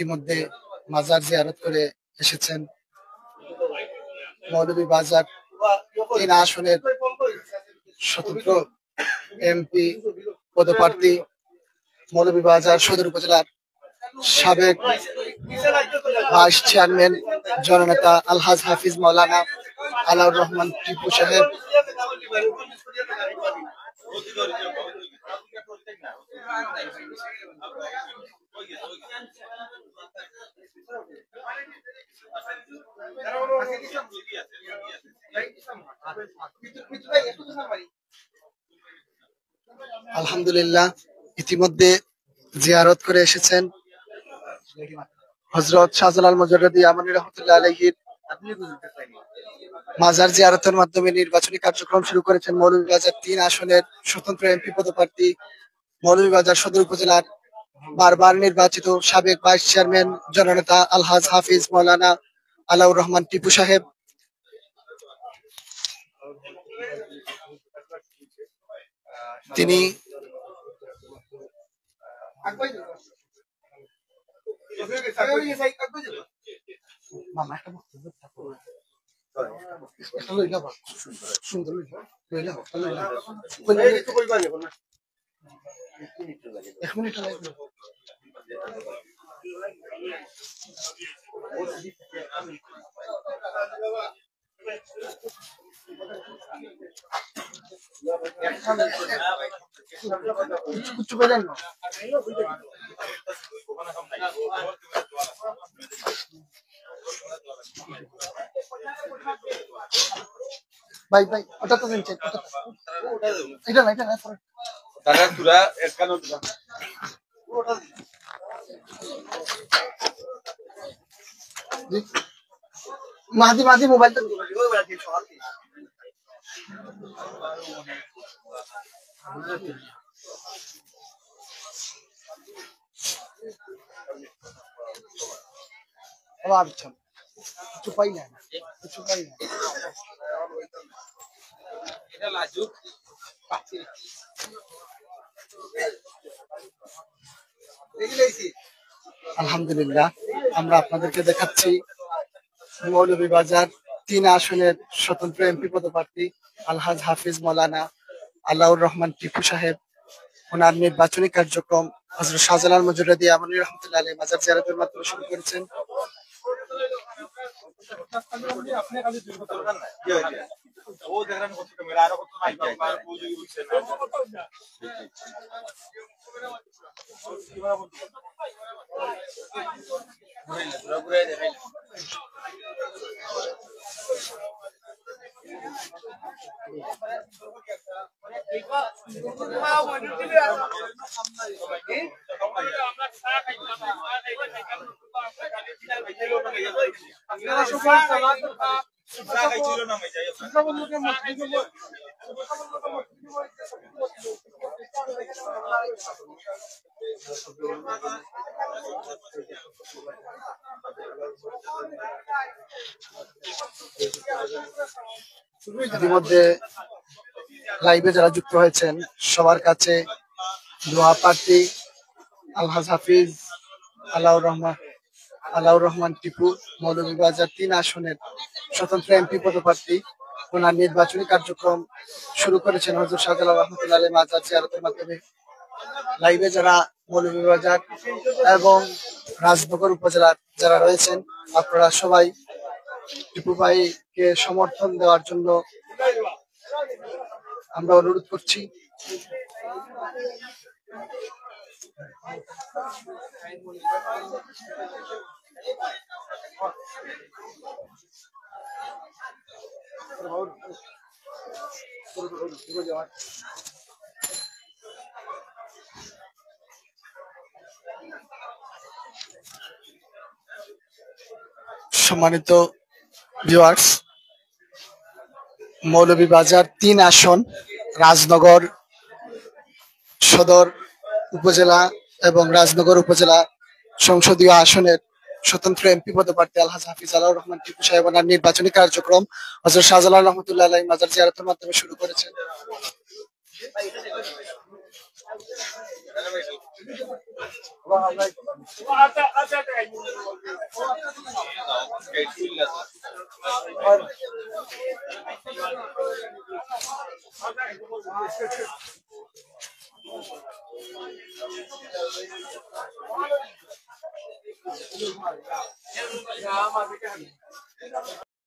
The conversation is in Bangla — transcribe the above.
ইতিমধ্যে মাজার জিয়ারত করে এসেছেন মৌলভীবাজার ৩ আসনের স্বতন্ত্র এমপি পদপ্রার্থী মৌলভীবাজার সদর উপজেলার সাবেক ভাইস চেয়ারম্যান জননেতা আলহাজ হাফিজ মাওলানা আলাউর রহমান টিপু সাহেব। আলহামদুলিল্লাহ, ইতিমধ্যে জিয়ারত করে এসেছেন হযরত শাহজালাল মুজাদ্দিদ আমানী রাহমাতুল্লাহ আলাইহির মাজার জিয়ারতের মাধ্যমে নির্বাচনী কার্যক্রম শুরু করেছেন মৌলভীবাজার ৩ আসনের স্বতন্ত্র এমপি পদপ্রার্থী মৌলভীবাজার সদর উপজেলার বারবার নির্বাচিত সাবেক ভাইস চেয়ারম্যান জননেতা আলহাজ হাফিজ মাওলানা আলাউর রহমান টিপু সাহেব। তিনি ভাই ভাই ওটা তো নিচে, এটা না, এটা না, দাদা তুরা একানো তুরা মাদি মাদি মোবাইল তো আবার কিছু পাই না, কিছু পাই না। আলহামদুলিল্লাহ, আমরা আপনাদেরকে দেখাচ্ছি মৌলভীবাজার ৩ আসনের স্বতন্ত্র এমপি পদপ্রার্থী আলহাজ হাফিজ মাওলানা আলাউর রহমান টিপু সাহেব ওনার নির্বাচনী কার্যক্রম হযরত শাহজালাল মুজাদ্দিদ আমানী রাহমাতুল্লাহ আলাইহি মাজার জিয়ারতের মাধ্যমে শুরু করেছেন। ইতিমধ্যে লাইভে যারা যুক্ত হয়েছেন সবার কাছে দোয়া প্রার্থী আলহাজ হাফিজ আলাউর রহমান টিপু মৌলভীবাজার ৩ আসনের স্বতন্ত্র এমপি পদপ্রার্থী ওনার নির্বাচনী কার্যক্রম শুরু করেছেন হযরত শাহজালাল রহমাতুল্লাহ আলাইহি মাজার জিয়ারতের মাধ্যমে। লাইভে যারা মৌলভীবাজার এবং রাজনগর উপজেলার যারা রয়েছেন আপনারা সবাই টিপু ভাইকে সমর্থন দেওয়ার জন্য আমরা অনুরোধ করছি। সম্মানিত ভিউয়ার্স, মৌলভীবাজার ৩ আসন রাজনগর সদর উপজেলা এবং রাজনগর উপজেলা সংসদীয় আসনের স্বতন্ত্র এমপি পদপ্রার্থী আলহাজ হাফিজ আলাউর রহমান টিপু সাহেব ওনার নির্বাচনী কার্যক্রম হযরত শাহজালাল রহমাতুল্লাহ আলাইহি মাজার জিয়ারতের মাধ্যমে শুরু করেছেন।